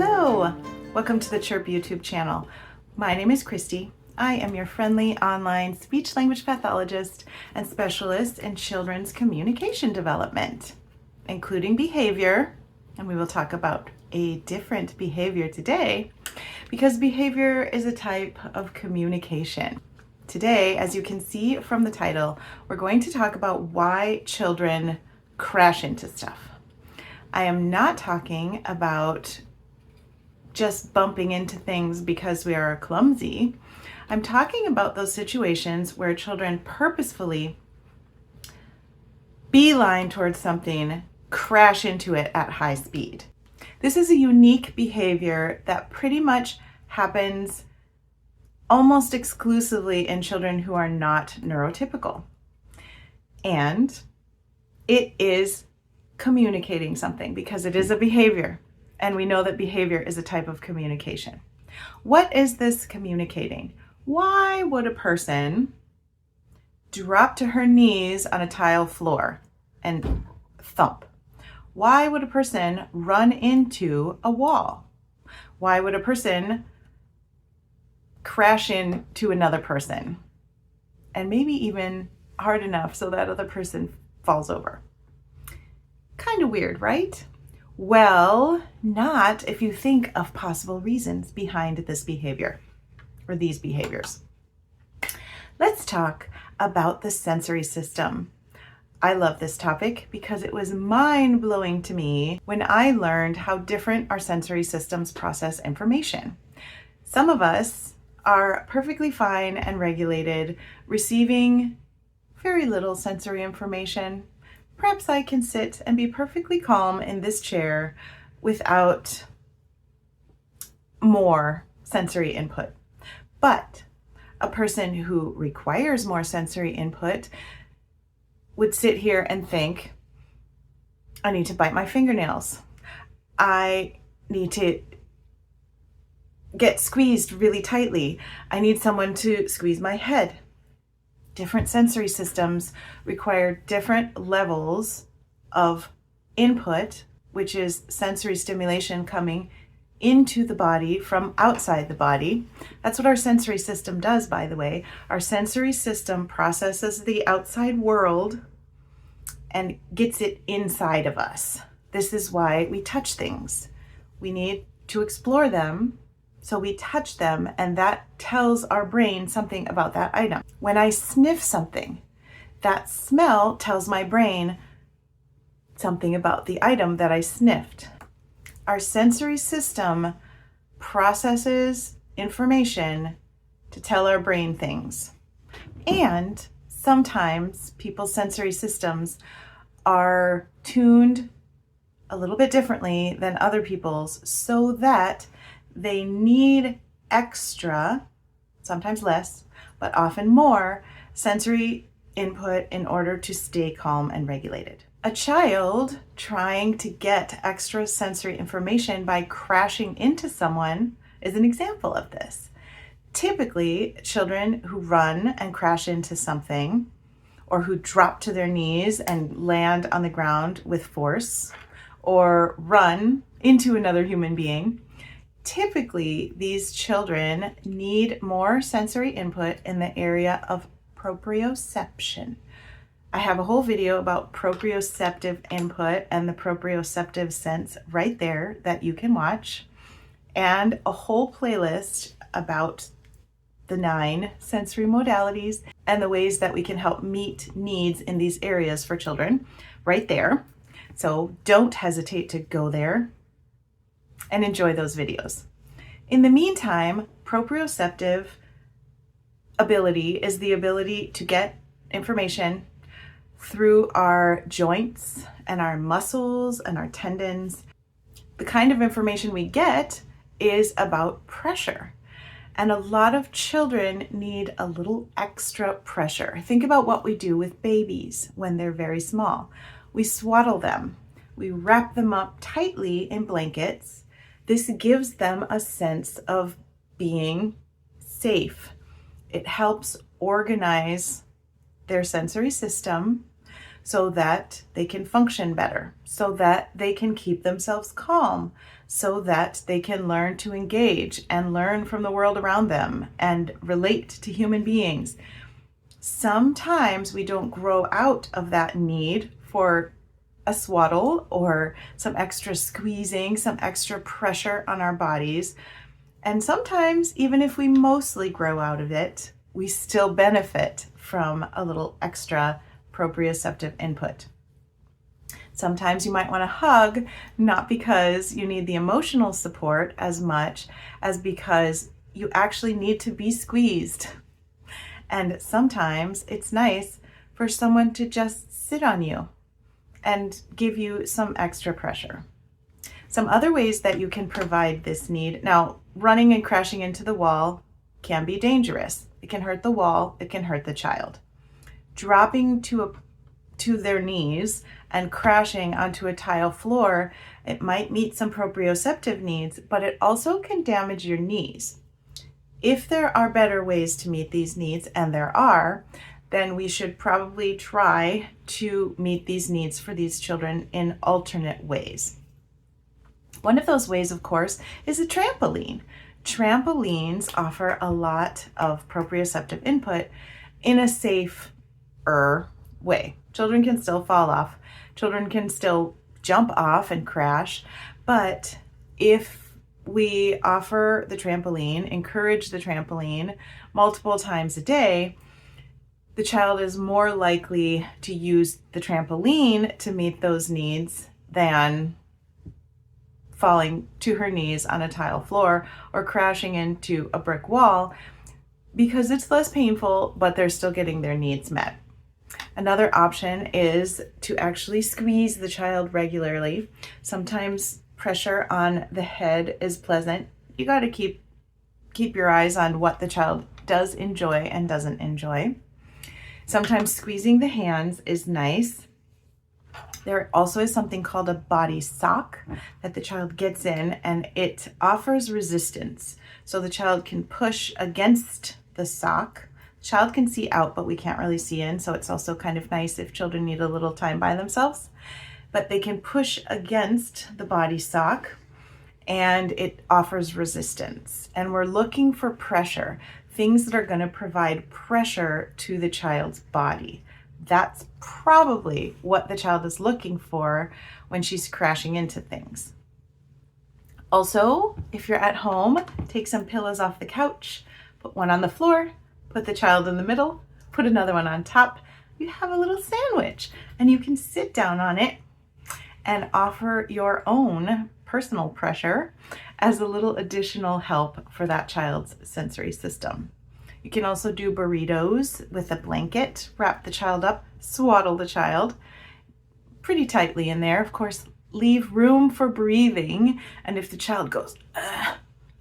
Hello! Welcome to the Chirp YouTube channel. My name is Christy. I am your friendly online speech language pathologist and specialist in children's communication development, including behavior, and we will talk about a different behavior today because behavior is a type of communication. Today, as you can see from the title, we're going to talk about why children crash into stuff. I am not talking about just bumping into things because we are clumsy. I'm talking about those situations where children purposefully beeline towards something, crash into it at high speed. This is a unique behavior that pretty much happens almost exclusively in children who are not neurotypical. And it is communicating something because it is a behavior. And we know that behavior is a type of communication. What is this communicating? Why would a person drop to her knees on a tile floor and thump? Why would a person run into a wall? Why would a person crash into another person? And maybe even hard enough so that other person falls over. Kind of weird, right? Well, not if you think of possible reasons behind this behavior or these behaviors. Let's talk about the sensory system. I love this topic because it was mind-blowing to me when I learned how different our sensory systems process information. Some of us are perfectly fine and regulated, receiving very little sensory information. Perhaps I can sit and be perfectly calm in this chair without more sensory input. But a person who requires more sensory input would sit here and think, I need to bite my fingernails. I need to get squeezed really tightly. I need someone to squeeze my head. Different sensory systems require different levels of input, which is sensory stimulation coming into the body from outside the body. That's what our sensory system does, by the way. Our sensory system processes the outside world and gets it inside of us. This is why we touch things. We need to explore them. So we touch them, and that tells our brain something about that item. When I sniff something, that smell tells my brain something about the item that I sniffed. Our sensory system processes information to tell our brain things. And sometimes people's sensory systems are tuned a little bit differently than other people's so that they need extra, sometimes less, but often more sensory input in order to stay calm and regulated. A child trying to get extra sensory information by crashing into someone is an example of this. Typically, children who run and crash into something or who drop to their knees and land on the ground with force or run into another human being, typically, these children need more sensory input in the area of proprioception. I have a whole video about proprioceptive input and the proprioceptive sense right there that you can watch, and a whole playlist about the 9 sensory modalities and the ways that we can help meet needs in these areas for children right there. So don't hesitate to go there and enjoy those videos. In the meantime, proprioceptive ability is the ability to get information through our joints and our muscles and our tendons. The kind of information we get is about pressure. And a lot of children need a little extra pressure. Think about what we do with babies when they're very small. We swaddle them. We wrap them up tightly in blankets. This gives them a sense of being safe. It helps organize their sensory system so that they can function better, so that they can keep themselves calm, so that they can learn to engage and learn from the world around them and relate to human beings. Sometimes we don't grow out of that need for a swaddle or some extra squeezing, some extra pressure on our bodies. And sometimes, even if we mostly grow out of it, we still benefit from a little extra proprioceptive input. Sometimes you might want to hug, not because you need the emotional support as much as because you actually need to be squeezed. And sometimes it's nice for someone to just sit on you and give you some extra pressure. Some other ways that you can provide this need. Now, running and crashing into the wall can be dangerous. It can hurt the wall, it can hurt the child. Dropping to their knees and crashing onto a tile floor, it might meet some proprioceptive needs, but it also can damage your knees. If there are better ways to meet these needs, and there are, then we should probably try to meet these needs for these children in alternate ways. One of those ways, of course, is a trampoline. Trampolines offer a lot of proprioceptive input in a safer way. Children can still fall off. Children can still jump off and crash. But if we offer the trampoline, encourage the trampoline multiple times a day, the child is more likely to use the trampoline to meet those needs than falling to her knees on a tile floor or crashing into a brick wall, because it's less painful, but they're still getting their needs met. Another option is to actually squeeze the child regularly. Sometimes pressure on the head is pleasant. You got to keep your eyes on what the child does enjoy and doesn't enjoy. Sometimes squeezing the hands is nice. There also is something called a body sock that the child gets in, and it offers resistance. So the child can push against the sock. The child can see out, but we can't really see in. So it's also kind of nice if children need a little time by themselves. But they can push against the body sock, and it offers resistance. And we're looking for pressure, things that are going to provide pressure to the child's body. That's probably what the child is looking for when she's crashing into things. Also, if you're at home, take some pillows off the couch, put one on the floor, put the child in the middle, put another one on top. You have a little sandwich, and you can sit down on it and offer your own personal pressure as a little additional help for that child's sensory system. You can also do burritos with a blanket, wrap the child up, swaddle the child pretty tightly in there. Of course, leave room for breathing. And if the child goes, ugh,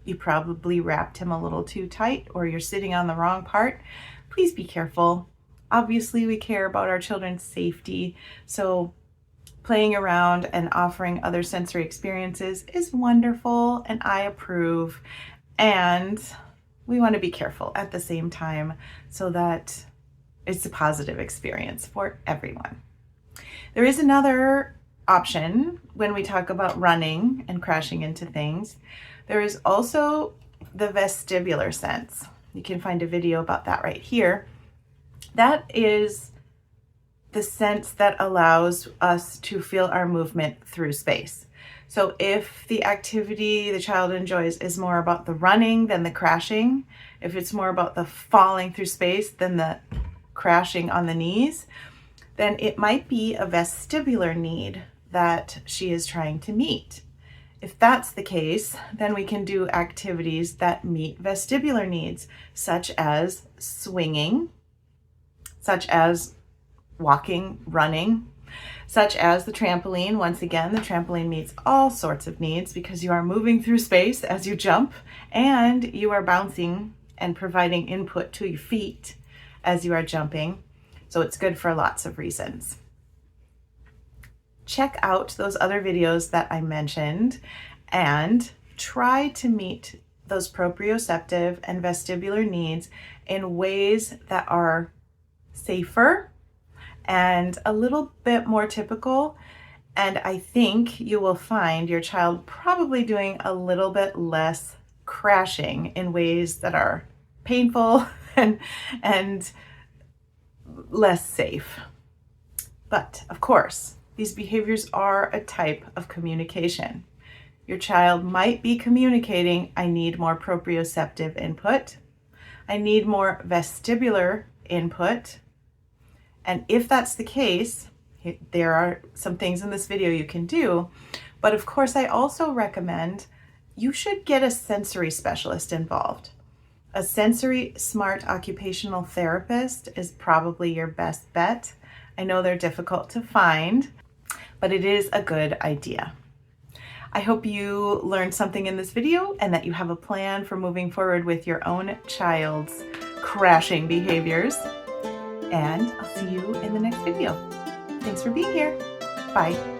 you probably wrapped him a little too tight, or you're sitting on the wrong part. Please be careful. Obviously, we care about our children's safety. So playing around and offering other sensory experiences is wonderful, and I approve. And we want to be careful at the same time so that it's a positive experience for everyone. There is another option when we talk about running and crashing into things. There is also the vestibular sense. You can find a video about that right here. That is the sense that allows us to feel our movement through space. So if the activity the child enjoys is more about the running than the crashing, if it's more about the falling through space than the crashing on the knees, then it might be a vestibular need that she is trying to meet. If that's the case, then we can do activities that meet vestibular needs, such as swinging, such as walking, running, such as the trampoline. Once again, the trampoline meets all sorts of needs because you are moving through space as you jump, and you are bouncing and providing input to your feet as you are jumping. So it's good for lots of reasons. Check out those other videos that I mentioned and try to meet those proprioceptive and vestibular needs in ways that are safer and a little bit more typical. And I think you will find your child probably doing a little bit less crashing in ways that are painful and less safe. But of course, these behaviors are a type of communication. Your child might be communicating, I need more proprioceptive input. I need more vestibular input. And if that's the case, there are some things in this video you can do. But of course, I also recommend you should get a sensory specialist involved. A sensory smart occupational therapist is probably your best bet. I know they're difficult to find, but it is a good idea. I hope you learned something in this video and that you have a plan for moving forward with your own child's crashing behaviors. And I'll see you in the next video. Thanks for being here. Bye.